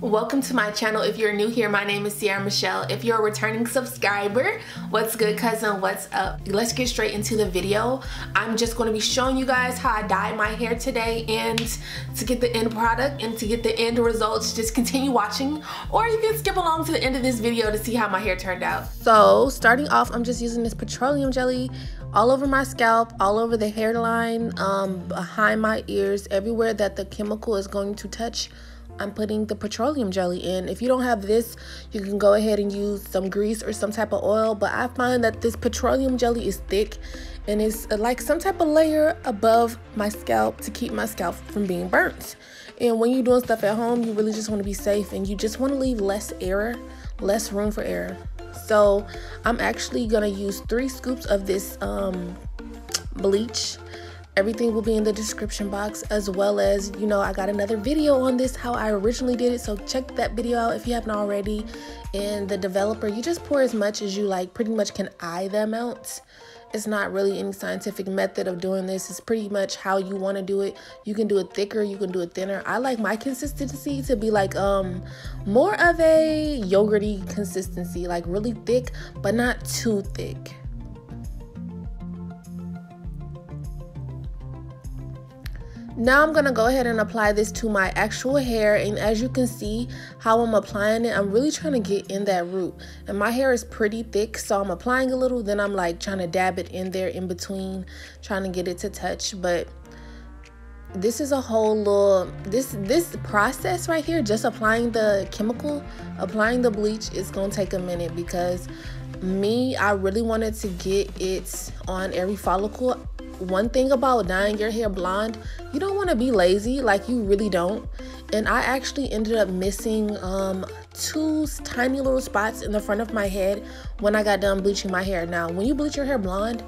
Welcome to my channel. If you're new here, my name is Sierra Michelle. If you're a returning subscriber, what's good, cousin? What's up? Let's get straight into the video. I'm just going to be showing you guys how I dye my hair today, and to get the end product and to get the end results, just continue watching, or you can skip along to the end of this video to see how my hair turned out. So starting off, I'm just using this petroleum jelly all over my scalp, all over the hairline, behind my ears, everywhere that the chemical is going to touch. I'm putting the petroleum jelly in. If you don't have this, you can go ahead and use some grease or some type of oil, but I find that this petroleum jelly is thick and it's like some type of layer above my scalp to keep my scalp from being burnt. And when you're doing stuff at home, you really just want to be safe and you just want to leave less room for error. So I'm actually gonna use 3 scoops of this bleach. Everything will be in the description box, as well as, you know, I got another video on this, how I originally did it, so check that video out if you haven't already. And the developer, you just pour as much as you like, pretty much can eye the amounts. It's not really any scientific method of doing this. It's pretty much how you want to do it. You can do it thicker, you can do it thinner. I like my consistency to be like more of a yogurty consistency, like really thick but not too thick. Now I'm gonna go ahead and apply this to my actual hair, and as you can see how I'm applying it, I'm really trying to get in that root, and my hair is pretty thick, so I'm applying a little, then I'm like trying to dab it in there in between, trying to get it to touch. But this is a whole little this process right here, just applying the chemical, applying the bleach, is gonna take a minute, because I really wanted to get it on every follicle. One thing about dyeing your hair blonde, you don't want to be lazy, like you really don't. And I actually ended up missing 2 tiny little spots in the front of my head when I got done bleaching my hair. Now when you bleach your hair blonde,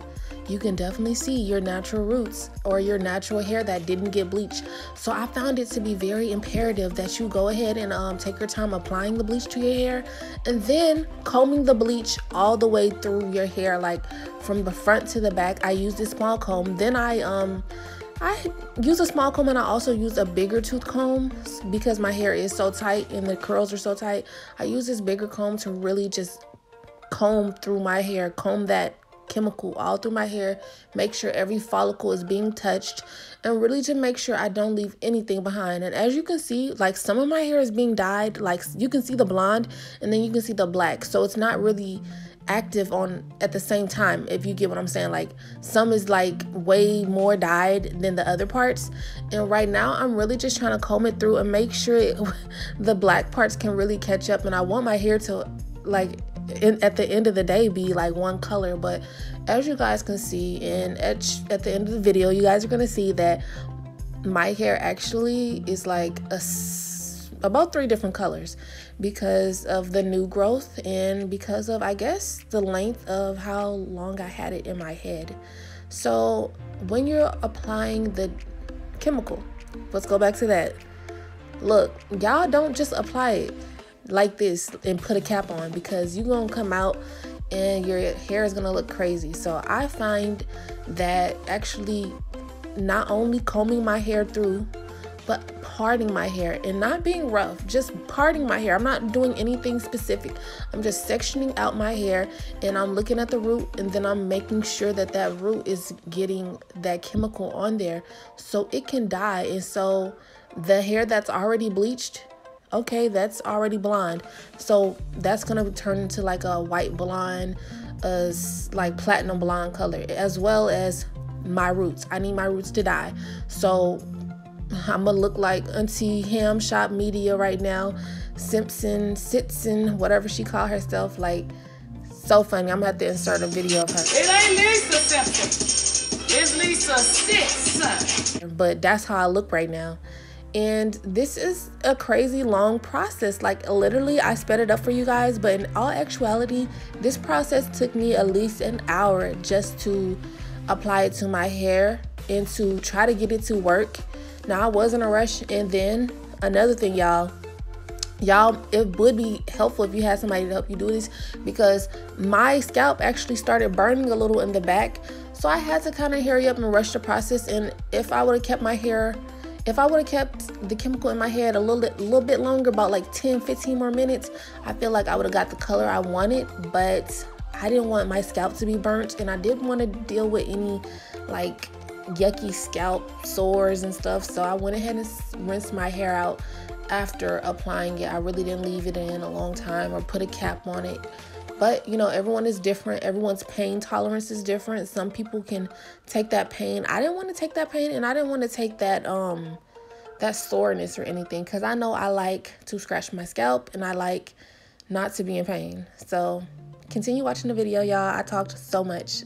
you can definitely see your natural roots or your natural hair that didn't get bleached. So I found it to be very imperative that you go ahead and take your time applying the bleach to your hair, and then combing the bleach all the way through your hair, like from the front to the back. I use this small comb, then I use a small comb, and I also use a bigger tooth comb because my hair is so tight and the curls are so tight. I use this bigger comb to really just comb through my hair, comb that chemical all through my hair, make sure every follicle is being touched, and really to make sure I don't leave anything behind. And as you can see, like some of my hair is being dyed, like you can see the blonde and then you can see the black, so it's not really active on at the same time, if you get what I'm saying. Like some is like way more dyed than the other parts, and right now I'm really just trying to comb it through and make sure the black parts can really catch up. And I want my hair to, like, at the end of the day, be like one color. But as you guys can see, and at the end of the video, you guys are gonna see that my hair actually is like about 3 different colors because of the new growth and because of, I guess, the length of how long I had it in my head. So when you're applying the chemical, let's go back to that. Look, y'all don't just apply it like this and put a cap on, because you're gonna come out and your hair is gonna look crazy. So I find that actually not only combing my hair through, but parting my hair, and not being rough, just parting my hair. I'm not doing anything specific. I'm just sectioning out my hair, and I'm looking at the root, and then I'm making sure that that root is getting that chemical on there so it can dye. And so the hair that's already bleached, okay, that's already blonde, so that's gonna turn into like a white blonde, like platinum blonde color, as well as my roots. I need my roots to dye, so I'm gonna look like Auntie Ham Shop Media right now, Sitson, whatever she call herself. Like, so funny. I'm gonna have to insert a video of her. It ain't Lisa Simpson, it's Lisa Sitson. But that's how I look right now. And this is a crazy long process. Like literally, I sped it up for you guys, but in all actuality, this process took me at least an hour just to apply it to my hair and to try to get it to work. Now I was in a rush. And then another thing, y'all, it would be helpful if you had somebody to help you do this, because my scalp actually started burning a little in the back, so I had to kind of hurry up and rush the process. And if I would have kept my hair If I would have kept the chemical in my hair a little bit longer, about like 10-15 more minutes, I feel like I would have got the color I wanted. But I didn't want my scalp to be burnt, and I didn't want to deal with any like yucky scalp sores and stuff. So I went ahead and rinsed my hair out after applying it. I really didn't leave it in a long time or put a cap on it. But you know, everyone is different. Everyone's pain tolerance is different. Some people can take that pain. I didn't want to take that pain, and I didn't want to take that that soreness or anything, because I know I like to scratch my scalp and I like not to be in pain. So continue watching the video, y'all. I talked so much.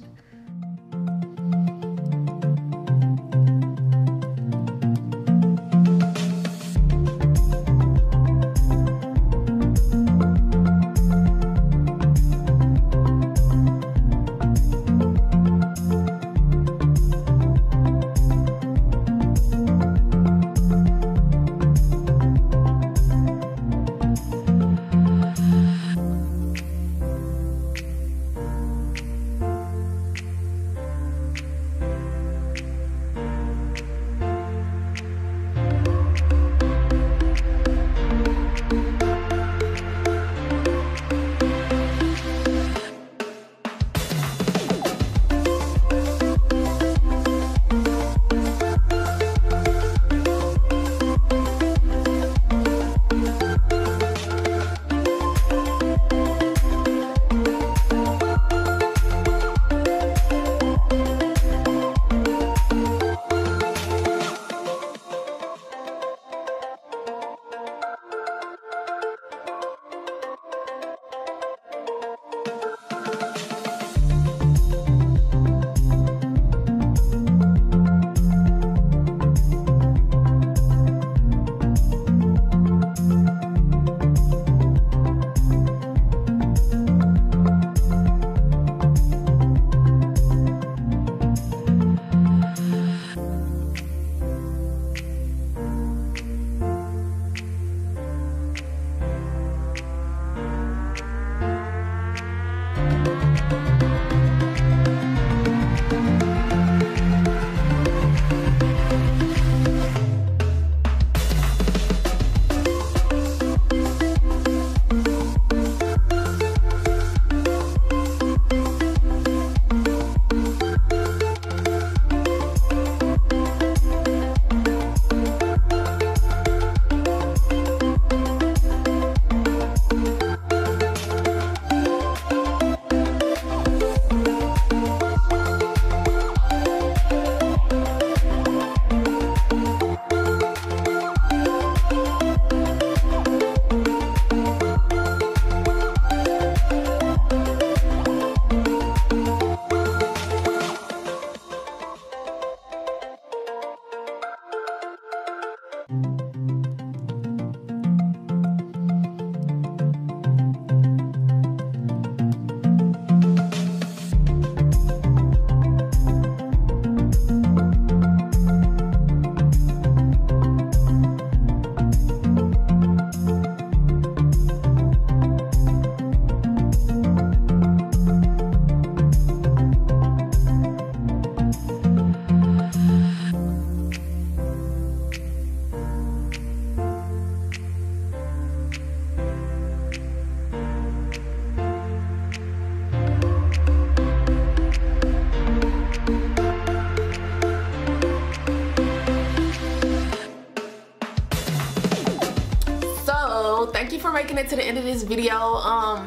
Thank you for making it to the end of this video.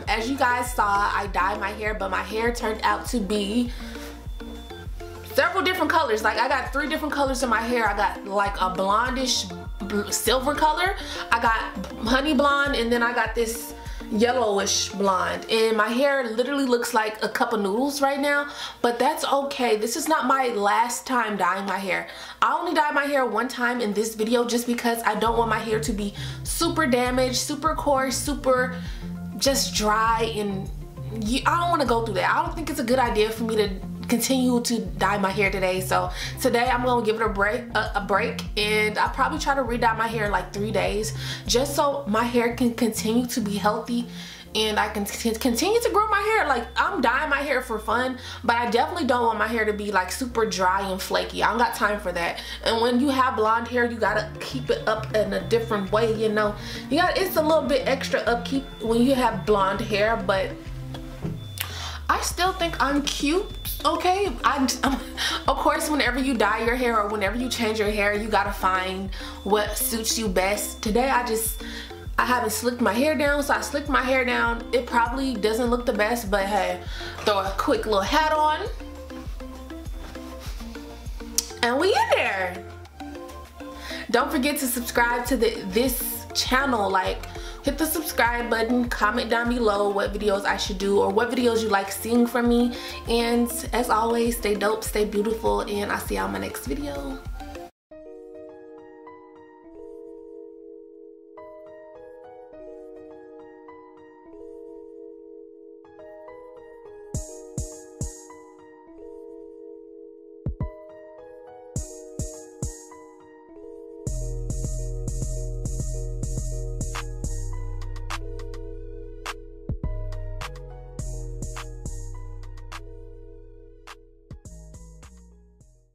As you guys saw, I dyed my hair, but my hair turned out to be several different colors. Like, I got 3 different colors in my hair. I got like a blondish silver color, I got honey blonde, and then I got this yellowish blonde, and my hair literally looks like a cup of noodles right now, but that's okay. This is not my last time dyeing my hair. I only dyed my hair one time in this video just because I don't want my hair to be super damaged, super coarse, super just dry, and I don't want to go through that. I don't think it's a good idea for me to continue to dye my hair today. So today I'm gonna give it a break, and I'll probably try to re-dye my hair in like 3 days just so my hair can continue to be healthy and I can continue to grow my hair. Like, I'm dyeing my hair for fun, but I definitely don't want my hair to be like super dry and flaky. I don't got time for that. And when you have blonde hair, you gotta keep it up in a different way, you know. It's a little bit extra upkeep when you have blonde hair, but I still think I'm cute. Okay, of course, whenever you dye your hair or whenever you change your hair, you gotta find what suits you best. Today I haven't slicked my hair down, so I slicked my hair down. It probably doesn't look the best, but hey, throw a quick little hat on and we in there. Don't forget to subscribe to this channel. Like, hit the subscribe button, comment down below what videos I should do or what videos you like seeing from me. And as always, stay dope, stay beautiful, and I'll see y'all in my next video.